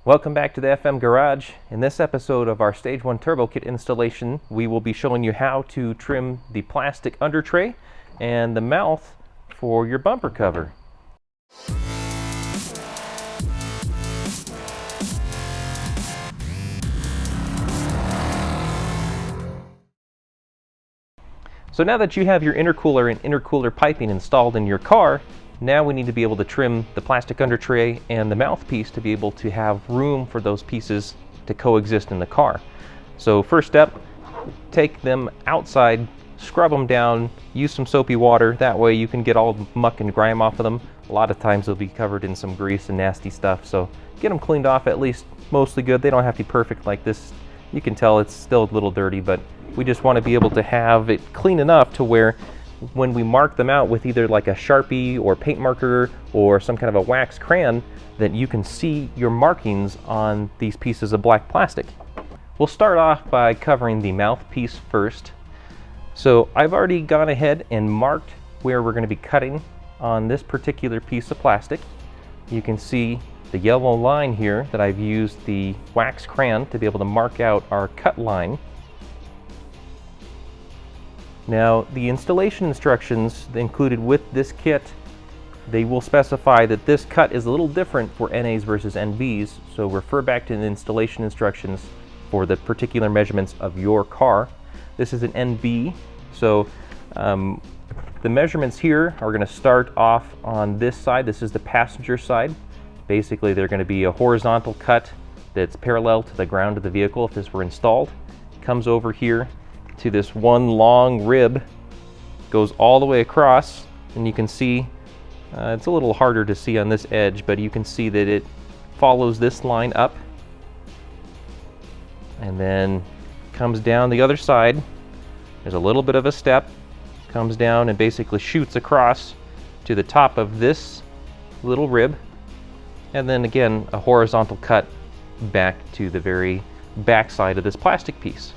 Welcome back to the FM Garage. In this episode of our Stage 1 Turbo Kit installation, we will be showing you how to trim the plastic under tray and the mouth for your bumper cover. So now that you have your intercooler and intercooler piping installed in your car, now we need to be able to trim the plastic under tray and the mouthpiece to be able to have room for those pieces to coexist in the car. So first step, take them outside, scrub them down, use some soapy water. That way you can get all the muck and grime off of them. A lot of times they'll be covered in some grease and nasty stuff, so get them cleaned off at least mostly good. They don't have to be perfect like this. You can tell it's still a little dirty, but we just want to be able to have it clean enough to where when we mark them out with either like a Sharpie or paint marker or some kind of a wax crayon, that you can see your markings on these pieces of black plastic. We'll start off by covering the mouthpiece first. So I've already gone ahead and marked where we're going to be cutting on this particular piece of plastic. You can see the yellow line here that I've used the wax crayon to be able to mark out our cut line. Now, the installation instructions included with this kit, they will specify that this cut is a little different for NAs versus NBs, so refer back to the installation instructions for the particular measurements of your car. This is an NB, so the measurements here are going to start off on this side. This is the passenger side. Basically, they're going to be a horizontal cut that's parallel to the ground of the vehicle if this were installed. Comes over here to this one long rib, goes all the way across, and you can see it's a little harder to see on this edge, but you can see that it follows this line up and then comes down the other side. There's a little bit of a step, comes down and basically shoots across to the top of this little rib, and then again a horizontal cut back to the very back side of this plastic piece.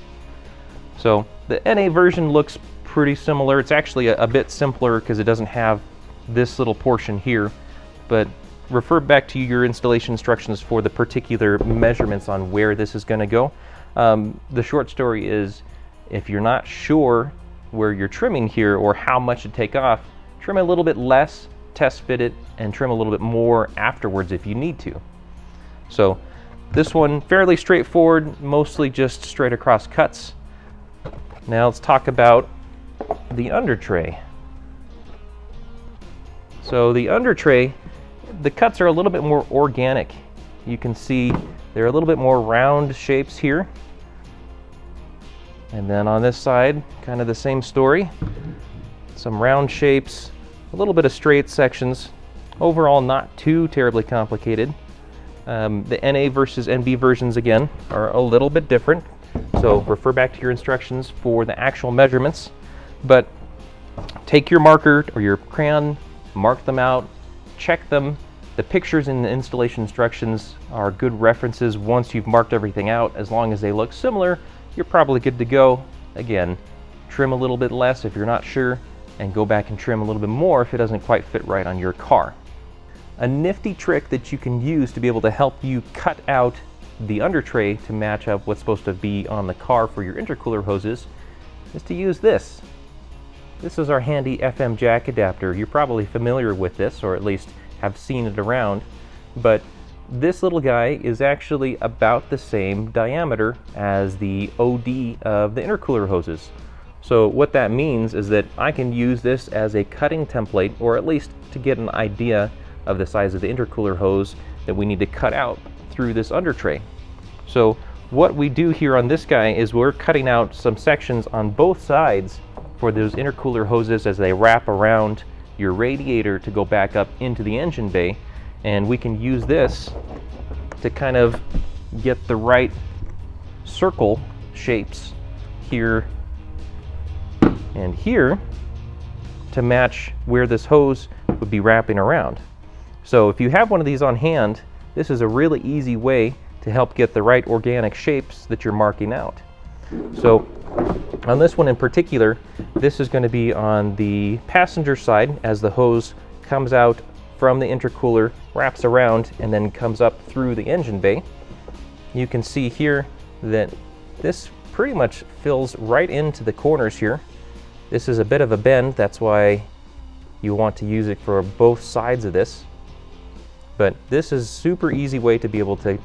So the NA version looks pretty similar. It's actually a bit simpler because it doesn't have this little portion here, but refer back to your installation instructions for the particular measurements on where this is going to go. The short story is, if you're not sure where you're trimming here or how much to take off, trim a little bit less, test fit it, and trim a little bit more afterwards if you need to. So this one, fairly straightforward, mostly just straight across cuts. Now let's talk about the under tray. So the under tray, the cuts are a little bit more organic. You can see they're a little bit more round shapes here. And then on this side, kind of the same story. Some round shapes, a little bit of straight sections. Overall, not too terribly complicated. The NA versus NB versions, again, are a little bit different. So refer back to your instructions for the actual measurements, but take your marker or your crayon, mark them out, check them. The pictures in the installation instructions are good references once you've marked everything out. As long as they look similar, you're probably good to go. Again, trim a little bit less if you're not sure, and go back and trim a little bit more if it doesn't quite fit right on your car. A nifty trick that you can use to be able to help you cut out the under tray to match up what's supposed to be on the car for your intercooler hoses is to use this. This is our handy FM jack adapter. You're probably familiar with this, or at least have seen it around, but this little guy is actually about the same diameter as the OD of the intercooler hoses. So what that means is that I can use this as a cutting template, or at least to get an idea of the size of the intercooler hose that we need to cut out through this under tray. So what we do here on this guy is we're cutting out some sections on both sides for those intercooler hoses as they wrap around your radiator to go back up into the engine bay, and we can use this to kind of get the right circle shapes here and here to match where this hose would be wrapping around. So if you have one of these on hand, this is a really easy way to help get the right organic shapes that you're marking out. So on this one in particular, this is going to be on the passenger side as the hose comes out from the intercooler, wraps around, and then comes up through the engine bay. You can see here that this pretty much fills right into the corners here. This is a bit of a bend, that's why you want to use it for both sides of this. But this is a super easy way to be able to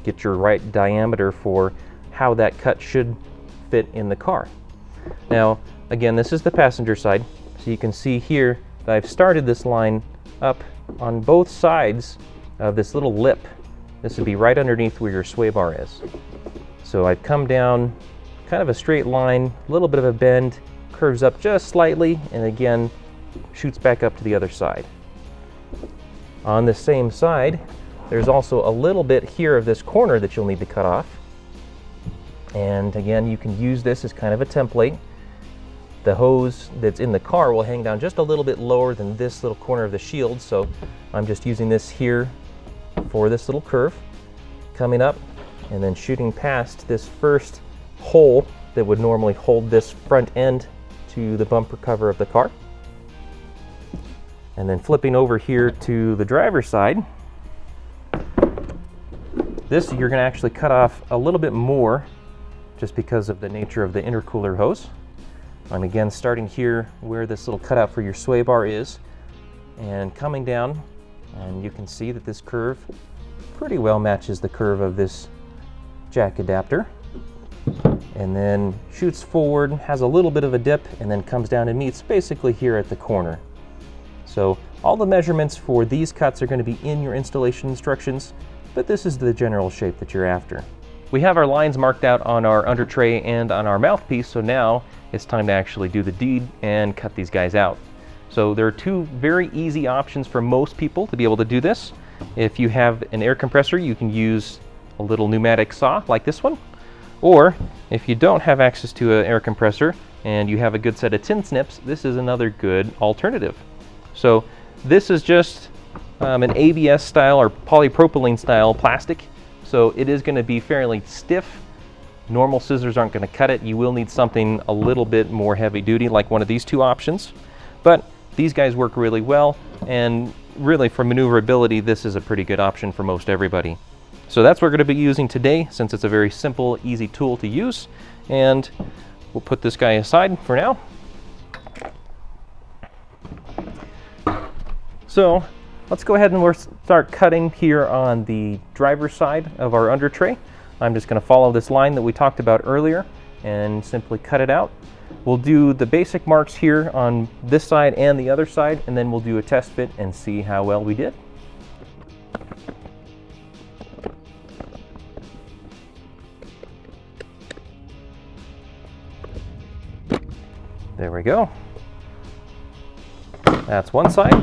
get your right diameter for how that cut should fit in the car. Now, again, this is the passenger side, so you can see here that I've started this line up on both sides of this little lip. This would be right underneath where your sway bar is. So I've come down kind of a straight line, a little bit of a bend, curves up just slightly, and again shoots back up to the other side. On the same side, there's also a little bit here of this corner that you'll need to cut off. And again, you can use this as kind of a template. The hose that's in the car will hang down just a little bit lower than this little corner of the shield, so I'm just using this here for this little curve, coming up and then shooting past this first hole that would normally hold this front end to the bumper cover of the car. And then flipping over here to the driver's side, this you're going to actually cut off a little bit more just because of the nature of the intercooler hose. I'm again starting here where this little cutout for your sway bar is and coming down, and you can see that this curve pretty well matches the curve of this jack adapter, and then shoots forward, has a little bit of a dip, and then comes down and meets basically here at the corner. So all the measurements for these cuts are going to be in your installation instructions, but this is the general shape that you're after. We have our lines marked out on our under tray and on our mouthpiece, so now it's time to actually do the deed and cut these guys out. So there are two very easy options for most people to be able to do this. If you have an air compressor, you can use a little pneumatic saw like this one, or if you don't have access to an air compressor and you have a good set of tin snips, this is another good alternative. So this is just an ABS style or polypropylene style plastic, so it is going to be fairly stiff. Normal scissors aren't going to cut it. You will need something a little bit more heavy duty like one of these two options, but these guys work really well, and really for maneuverability this is a pretty good option for most everybody. So that's what we're going to be using today, since it's a very simple, easy tool to use, and we'll put this guy aside for now. So let's go ahead and we'll start cutting here on the driver's side of our under tray. I'm just going to follow this line that we talked about earlier and simply cut it out. We'll do the basic marks here on this side and the other side, and then we'll do a test fit and see how well we did. There we go. That's one side.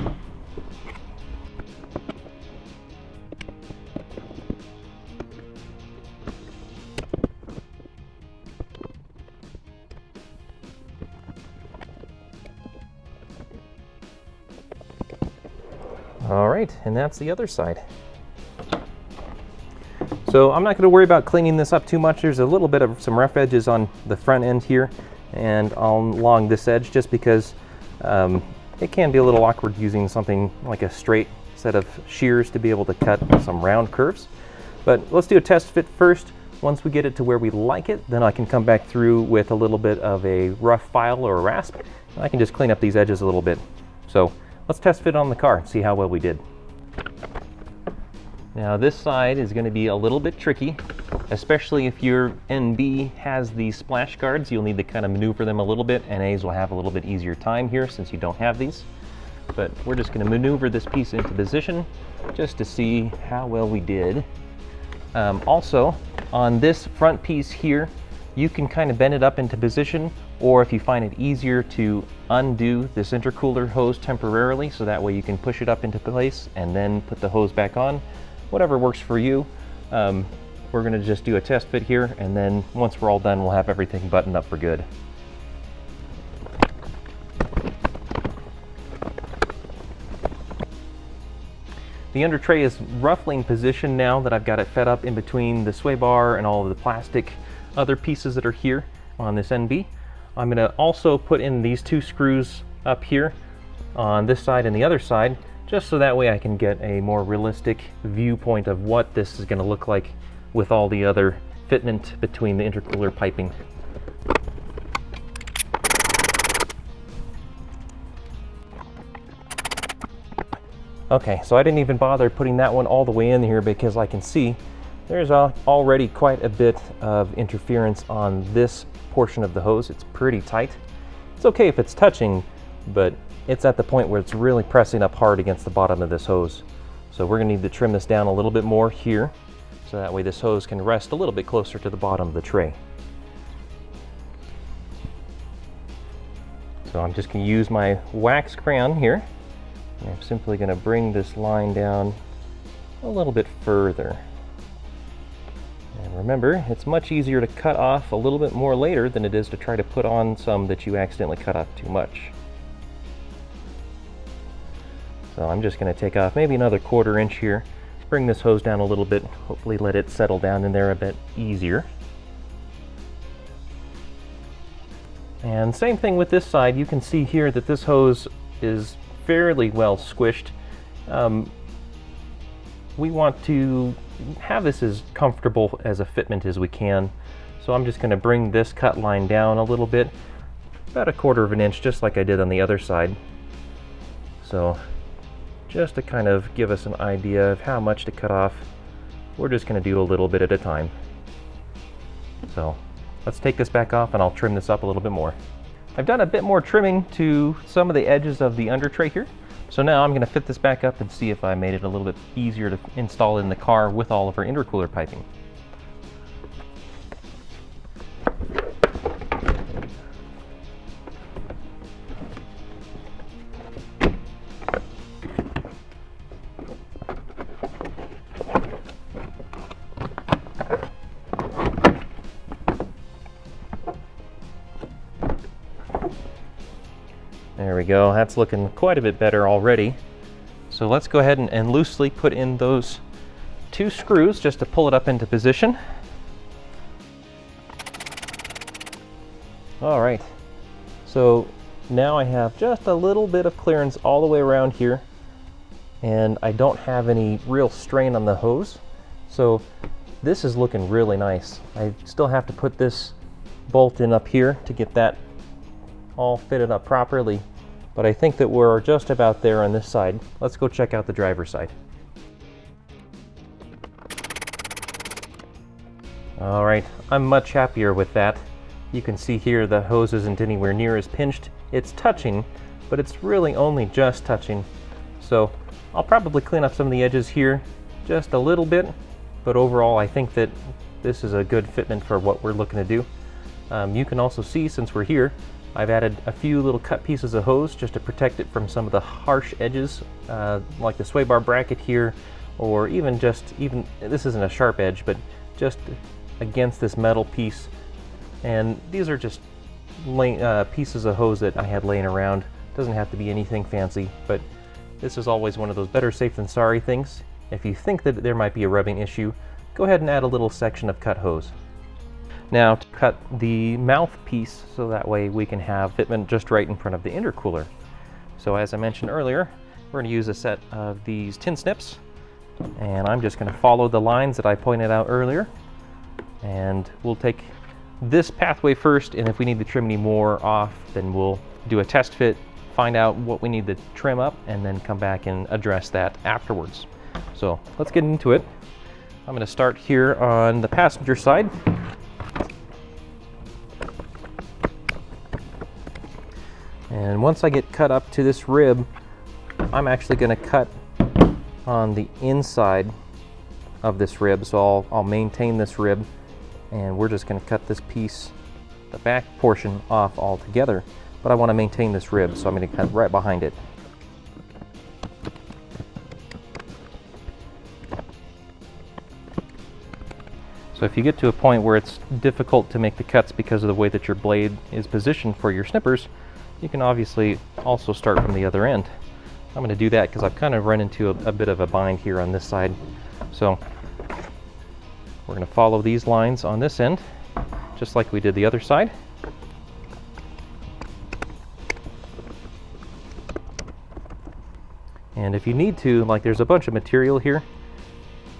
All right, and that's the other side. So I'm not going to worry about cleaning this up too much. There's a little bit of some rough edges on the front end here and along this edge, just because it can be a little awkward using something like a straight set of shears to be able to cut some round curves. But let's do a test fit first. Once we get it to where we like it, then I can come back through with a little bit of a rough file or a rasp, and I can just clean up these edges a little bit. So let's test fit on the car and see how well we did. Now this side is going to be a little bit tricky, especially if your NB has these splash guards. You'll need to kind of maneuver them a little bit. NAs will have a little bit easier time here since you don't have these. But we're just going to maneuver this piece into position just to see how well we did. Also, on this front piece here, you can kind of bend it up into position, or if you find it easier to undo this intercooler hose temporarily, so that way you can push it up into place and then put the hose back on. Whatever works for you. We're going to just do a test fit here, and then once we're all done, we'll have everything buttoned up for good. The under tray is roughly in position now that I've got it fed up in between the sway bar and all of the plastic other pieces that are here on this NB. I'm going to also put in these two screws up here on this side and the other side, just so that way I can get a more realistic viewpoint of what this is going to look like with all the other fitment between the intercooler piping. Okay, so I didn't even bother putting that one all the way in here because I can see there's already quite a bit of interference on this portion of the hose. It's pretty tight. It's okay if it's touching, but it's at the point where it's really pressing up hard against the bottom of this hose. So we're gonna need to trim this down a little bit more here, so that way this hose can rest a little bit closer to the bottom of the tray. So I'm just gonna use my wax crayon here. And I'm simply gonna bring this line down a little bit further. And remember, it's much easier to cut off a little bit more later than it is to try to put on some that you accidentally cut off too much. So I'm just going to take off maybe another 1/4 inch here, bring this hose down a little bit, hopefully let it settle down in there a bit easier. And same thing with this side. You can see here that this hose is fairly well squished. We want to have this as comfortable as a fitment as we can. So I'm just going to bring this cut line down a little bit, about 1/4 inch, just like I did on the other side. So just to kind of give us an idea of how much to cut off, we're just going to do a little bit at a time. So let's take this back off and I'll trim this up a little bit more. I've done a bit more trimming to some of the edges of the under tray here. So now I'm going to fit this back up and see if I made it a little bit easier to install in the car with all of our intercooler piping. There we go, that's looking quite a bit better already. So let's go ahead and loosely put in those 2 screws just to pull it up into position. All right, so now I have just a little bit of clearance all the way around here, and I don't have any real strain on the hose. So this is looking really nice. I still have to put this bolt in up here to get that all fitted up properly, but I think that we're just about there on this side. Let's go check out the driver's side. All right, I'm much happier with that. You can see here the hose isn't anywhere near as pinched. It's touching, but it's really only just touching. So I'll probably clean up some of the edges here just a little bit, but overall I think that this is a good fitment for what we're looking to do. You can also see, since we're here, I've added a few little cut pieces of hose just to protect it from some of the harsh edges, like the sway bar bracket here, or even this isn't a sharp edge, but just against this metal piece. And these are just pieces of hose that I had laying around. Doesn't have to be anything fancy, but this is always one of those better safe than sorry things. If you think that there might be a rubbing issue, go ahead and add a little section of cut hose. Now to cut the mouthpiece, so that way we can have fitment just right in front of the intercooler. So as I mentioned earlier, we're going to use a set of these tin snips, and I'm just going to follow the lines that I pointed out earlier, and we'll take this pathway first, and if we need to trim any more off, then we'll do a test fit, find out what we need to trim up, and then come back and address that afterwards. So let's get into it. I'm going to start here on the passenger side. And once I get cut up to this rib, I'm actually going to cut on the inside of this rib. So I'll maintain this rib, and we're just going to cut this piece, the back portion, off altogether. But I want to maintain this rib, so I'm going to cut right behind it. So if you get to a point where it's difficult to make the cuts because of the way that your blade is positioned for your snippers, you can obviously also start from the other end. I'm going to do that because I've kind of run into a bit of a bind here on this side. So we're going to follow these lines on this end, just like we did the other side. And And if you need to, like there's a bunch of material here,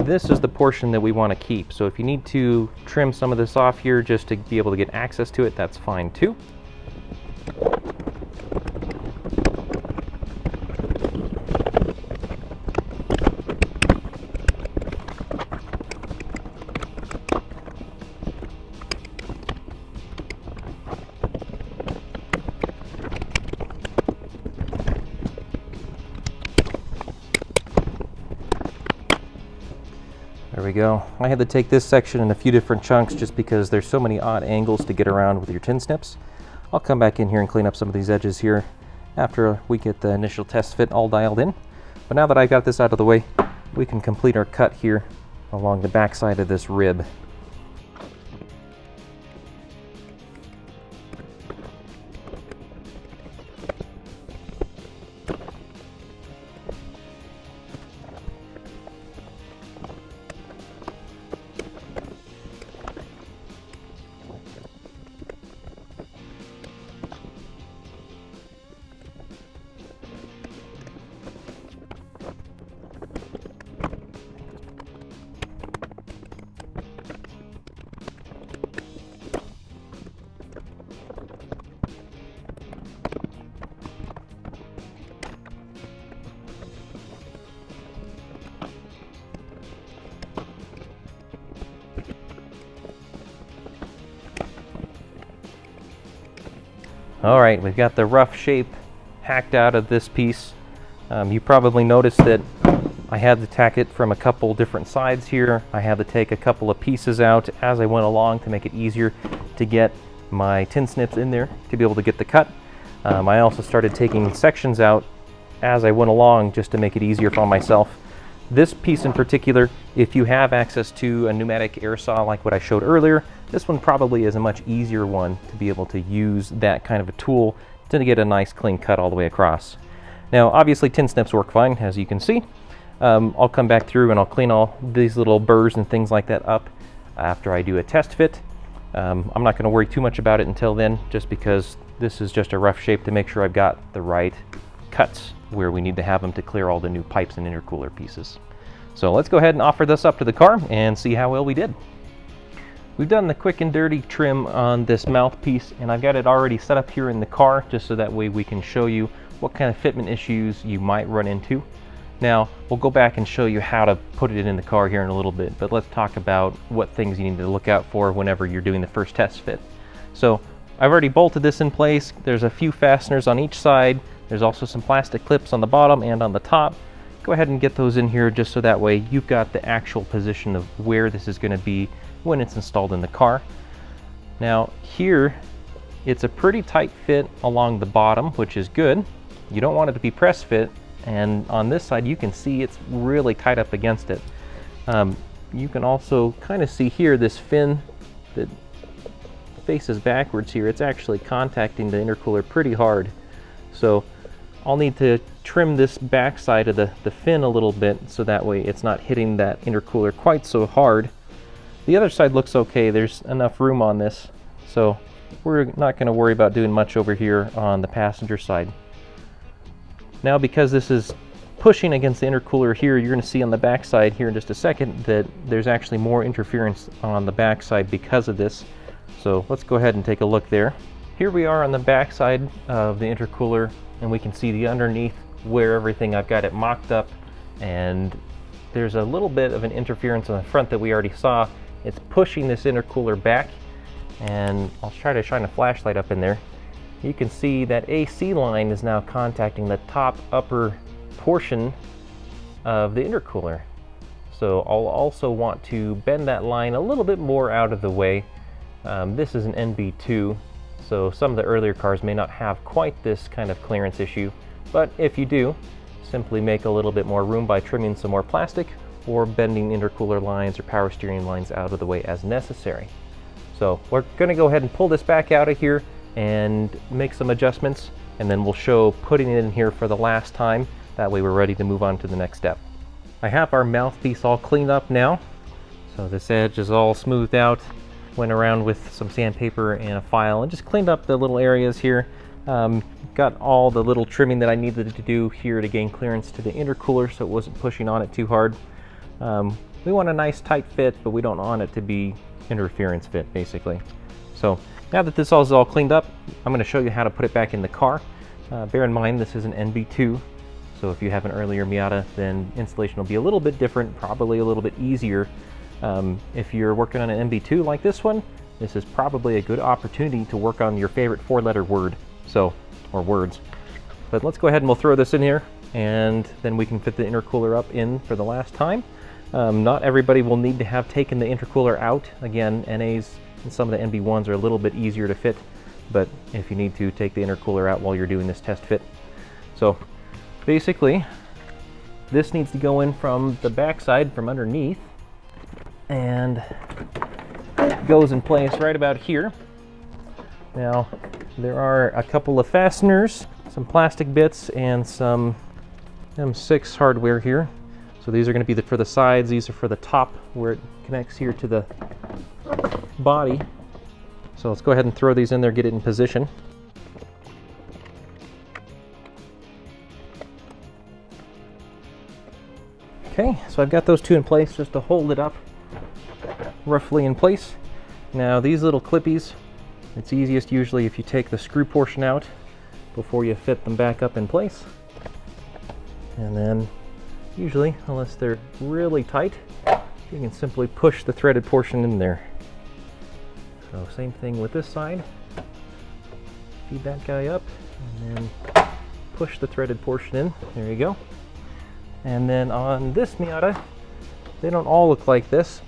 this is the portion that we want to keep. So if you need to trim some of this off here just to be able to get access to it, that's fine too. There we go. I had to take this section in a few different chunks just because there's so many odd angles to get around with your tin snips. I'll come back in here and clean up some of these edges here after we get the initial test fit all dialed in. But now that I got this out of the way, we can complete our cut here along the back side of this rib. All right, we've got the rough shape hacked out of this piece. You probably noticed that I had to tack it from a couple different sides here. I had to take a couple of pieces out as I went along to make it easier to get my tin snips in there to be able to get the cut. I also started taking sections out as I went along just to make it easier for myself. This piece in particular, if you have access to a pneumatic air saw like what I showed earlier, this one probably is a much easier one to be able to use that kind of a tool to get a nice clean cut all the way across. Now obviously tin snips work fine, as you can see. I'll come back through and I'll clean all these little burrs and things like that up after I do a test fit. I'm not going to worry too much about it until then, just because this is just a rough shape to make sure I've got the right cuts where we need to have them to clear all the new pipes and intercooler pieces. So let's go ahead and offer this up to the car and see how well we did. We've done the quick and dirty trim on this mouthpiece, and I've got it already set up here in the car just so that way we can show you what kind of fitment issues you might run into. Now we'll go back and show you how to put it in the car here in a little bit, but let's talk about what things you need to look out for whenever you're doing the first test fit. So I've already bolted this in place. There's a few fasteners on each side. There's also some plastic clips on the bottom and on the top. Go ahead and get those in here just so that way you've got the actual position of where this is going to be when it's installed in the car. Now here, it's a pretty tight fit along the bottom, which is good. You don't want it to be press fit, and on this side you can see it's really tight up against it. You can also kind of see here this fin that faces backwards here. It's actually contacting the intercooler pretty hard. So I'll need to trim this back side of the fin a little bit so that way it's not hitting that intercooler quite so hard. The other side looks okay. There's enough room on this, so we're not going to worry about doing much over here on the passenger side. Now because this is pushing against the intercooler here, you're going to see on the back side here in just a second that there's actually more interference on the back side because of this. So let's go ahead and take a look there. Here we are on the back side of the intercooler, and we can see the underneath where everything, I've got it mocked up, and there's a little bit of an interference on the front that we already saw. It's pushing this intercooler back, and I'll try to shine a flashlight up in there. You can see that AC line is now contacting the top upper portion of the intercooler. So I'll also want to bend that line a little bit more out of the way. This is an NB2, so some of the earlier cars may not have quite this kind of clearance issue, but if you do, simply make a little bit more room by trimming some more plastic or bending intercooler lines or power steering lines out of the way as necessary. So we're going to go ahead and pull this back out of here and make some adjustments, and then we'll show putting it in here for the last time. That way we're ready to move on to the next step. I have our mouthpiece all cleaned up now, so this edge is all smoothed out. Went around with some sandpaper and a file and just cleaned up the little areas here Got all the little trimming that I needed to do here to gain clearance to the intercooler so it wasn't pushing on it too hard. We want a nice tight fit, but we don't want it to be interference fit, basically. So now that this is all cleaned up, I'm going to show you how to put it back in the car. Bear in mind this is an NB2, so if you have an earlier Miata, then installation will be a little bit different, probably a little bit easier. If you're working on an NB2 like this one, this is probably a good opportunity to work on your favorite four-letter word, or words. But let's go ahead and we'll throw this in here, and then we can fit the intercooler up in for the last time. Not everybody will need to have taken the intercooler out. Again, NAs and some of the NB1s are a little bit easier to fit, but if you need to, take the intercooler out while you're doing this test fit. So basically, this needs to go in from the backside, from underneath, and it goes in place right about here. Now, there are a couple of fasteners, some plastic bits, and some M6 hardware here. So these are going to be for the sides, these are for the top where it connects here to the body. So let's go ahead and throw these in there, get it in position. Okay, so I've got those two in place just to hold it up roughly in place. Now these little clippies, it's easiest usually if you take the screw portion out before you fit them back up in place. And then usually, unless they're really tight, you can simply push the threaded portion in there. So same thing with this side. Feed that guy up and then push the threaded portion in. There you go. And then on this Miata, they don't all look like this,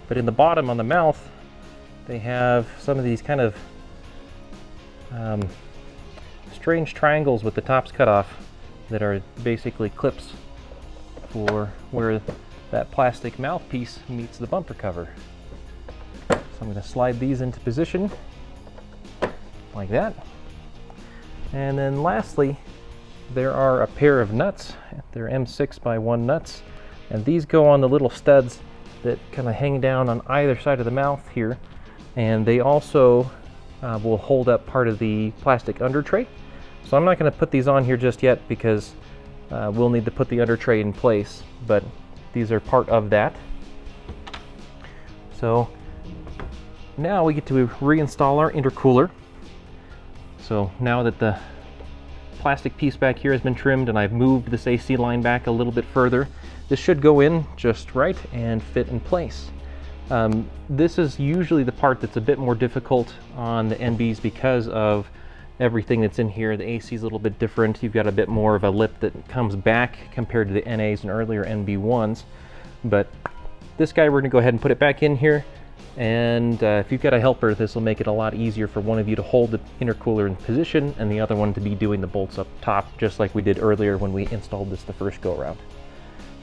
but in the bottom on the mouth, they have some of these kind of strange triangles with the tops cut off that are basically clips for where that plastic mouthpiece meets the bumper cover. So I'm going to slide these into position like that. And then lastly, there are a pair of nuts. They're M6x1 nuts, and these go on the little studs that kind of hang down on either side of the mouth here, and they also will hold up part of the plastic under tray. So I'm not going to put these on here just yet because we'll need to put the under tray in place, but these are part of that. So now we get to reinstall our intercooler. So now that the plastic piece back here has been trimmed and I've moved this AC line back a little bit further, this should go in just right and fit in place. This is usually the part that's a bit more difficult on the NBs because of everything that's in here. The AC is a little bit different. You've got a bit more of a lip that comes back compared to the NAs and earlier NB1s. But this guy, we're going to go ahead and put it back in here. And if you've got a helper, this will make it a lot easier for one of you to hold the intercooler in position and the other one to be doing the bolts up top, just like we did earlier when we installed this the first go around.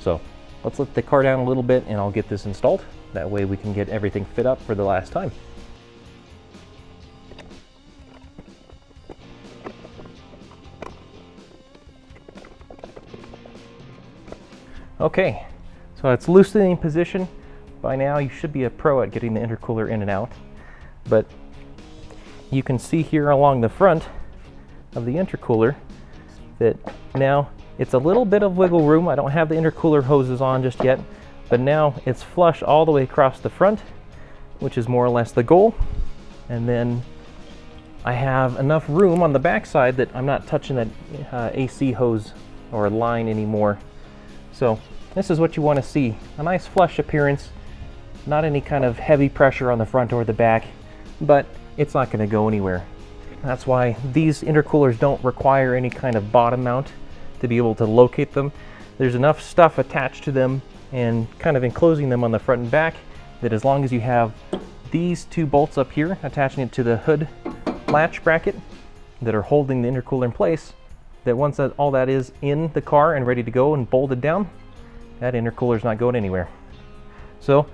So let's let the car down a little bit and I'll get this installed. That way we can get everything fit up for the last time. Okay, so it's loosely in position. By now you should be a pro at getting the intercooler in and out, but you can see here along the front of the intercooler that now it's a little bit of wiggle room. I don't have the intercooler hoses on just yet, but now it's flush all the way across the front, which is more or less the goal. And then I have enough room on the back side that I'm not touching that AC hose or line anymore. So this is what you want to see, a nice flush appearance, not any kind of heavy pressure on the front or the back, but it's not going to go anywhere. That's why these intercoolers don't require any kind of bottom mount to be able to locate them. There's enough stuff attached to them and kind of enclosing them on the front and back that as long as you have these two bolts up here attaching it to the hood latch bracket that are holding the intercooler in place, that once all that is in the car and ready to go and bolted down, that intercooler is not going anywhere. So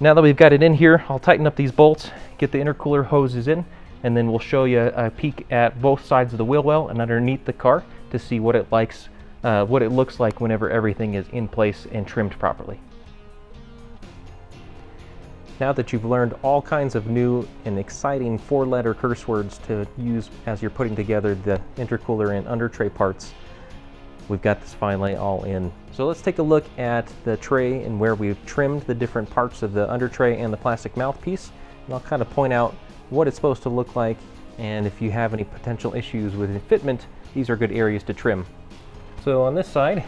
now that we've got it in here, I'll tighten up these bolts, get the intercooler hoses in, and then we'll show you a peek at both sides of the wheel well and underneath the car to see what it looks like whenever everything is in place and trimmed properly. Now that you've learned all kinds of new and exciting 4-letter curse words to use as you're putting together the intercooler and under tray parts, we've got this finally all in. So let's take a look at the tray and where we've trimmed the different parts of the under tray and the plastic mouthpiece. And I'll kind of point out what it's supposed to look like, and if you have any potential issues with fitment, these are good areas to trim. So on this side,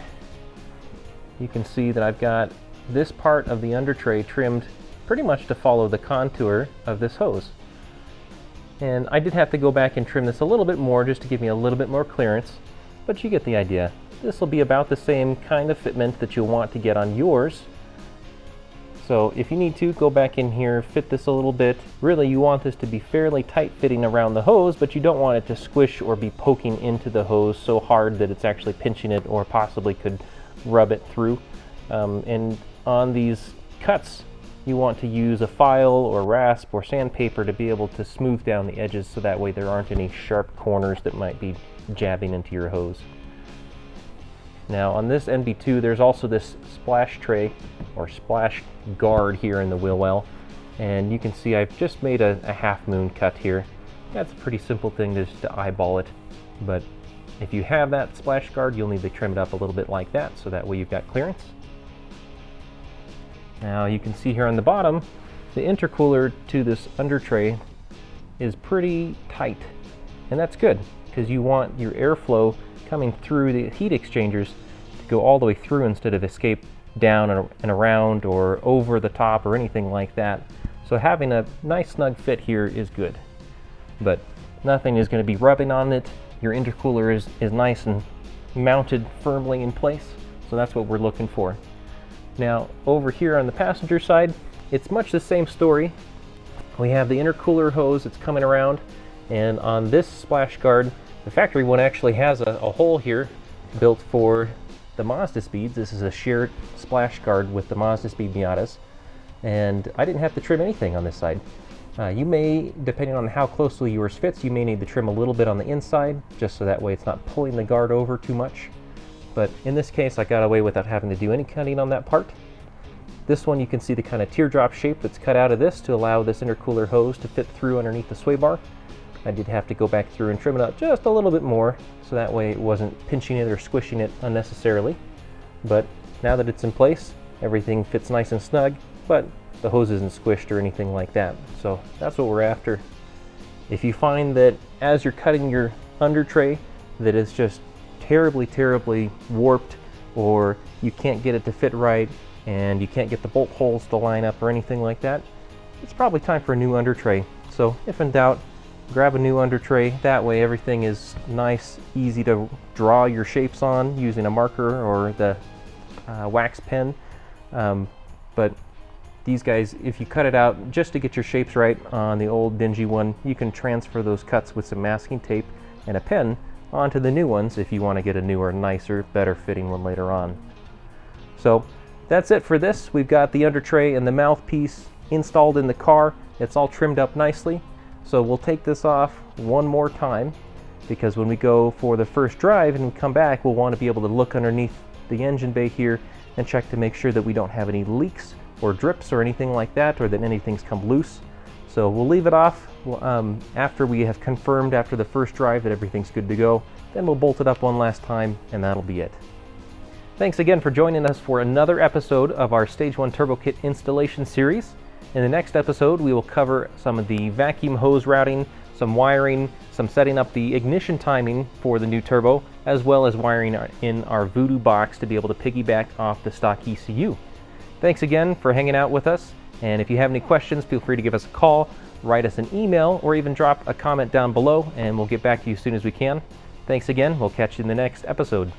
you can see that I've got this part of the under tray trimmed pretty much to follow the contour of this hose. And I did have to go back and trim this a little bit more just to give me a little bit more clearance, but you get the idea. This will be about the same kind of fitment that you'll want to get on yours. So if you need to, go back in here, fit this a little bit. Really, you want this to be fairly tight fitting around the hose, but you don't want it to squish or be poking into the hose so hard that it's actually pinching it or possibly could rub it through. And on these cuts, you want to use a file or rasp or sandpaper to be able to smooth down the edges so that way there aren't any sharp corners that might be jabbing into your hose. Now on this NB2, there's also this splash tray or splash guard here in the wheel well, and you can see I've just made a half moon cut here. That's a pretty simple thing just to eyeball it, but if you have that splash guard, you'll need to trim it up a little bit like that, so that way you've got clearance. Now you can see here on the bottom, the intercooler to this under tray is pretty tight, and that's good because you want your airflow coming through the heat exchangers to go all the way through instead of escape down and around or over the top or anything like that. So having a nice snug fit here is good, but nothing is going to be rubbing on it. Your intercooler is nice and mounted firmly in place, so that's what we're looking for. Now over here on the passenger side, it's much the same story. We have the intercooler hose that's coming around, and on this splash guard, the factory one actually has a hole here built for the Mazda Speeds. This is a shared splash guard with the Mazda Speed Miatas, and I didn't have to trim anything on this side. You may, depending on how closely yours fits, you may need to trim a little bit on the inside, just so that way it's not pulling the guard over too much. But in this case, I got away without having to do any cutting on that part. This one, you can see the kind of teardrop shape that's cut out of this to allow this intercooler hose to fit through underneath the sway bar. I did have to go back through and trim it up just a little bit more, so that way it wasn't pinching it or squishing it unnecessarily. But now that it's in place, everything fits nice and snug, but the hose isn't squished or anything like that. So that's what we're after. If you find that as you're cutting your under tray that it's just terribly warped, or you can't get it to fit right and you can't get the bolt holes to line up or anything like that, it's probably time for a new under tray. So if in doubt, grab a new under tray. That way everything is nice, easy to draw your shapes on using a marker or the wax pen. But these guys, if you cut it out just to get your shapes right on the old dingy one, you can transfer those cuts with some masking tape and a pen onto the new ones if you want to get a newer, nicer, better fitting one later on. So that's it for this. We've got the under tray and the mouthpiece installed in the car. It's all trimmed up nicely. So we'll take this off one more time, because when we go for the first drive and we come back, we'll want to be able to look underneath the engine bay here and check to make sure that we don't have any leaks or drips or anything like that, or that anything's come loose. So we'll leave it off after we have confirmed after the first drive that everything's good to go. Then we'll bolt it up one last time, and that'll be it. Thanks again for joining us for another episode of our Stage 1 Turbo Kit installation series. In the next episode, we will cover some of the vacuum hose routing, some wiring, some setting up the ignition timing for the new turbo, as well as wiring in our Voodoo box to be able to piggyback off the stock ECU. Thanks again for hanging out with us, and if you have any questions, feel free to give us a call, write us an email, or even drop a comment down below, and we'll get back to you as soon as we can. Thanks again. We'll catch you in the next episode.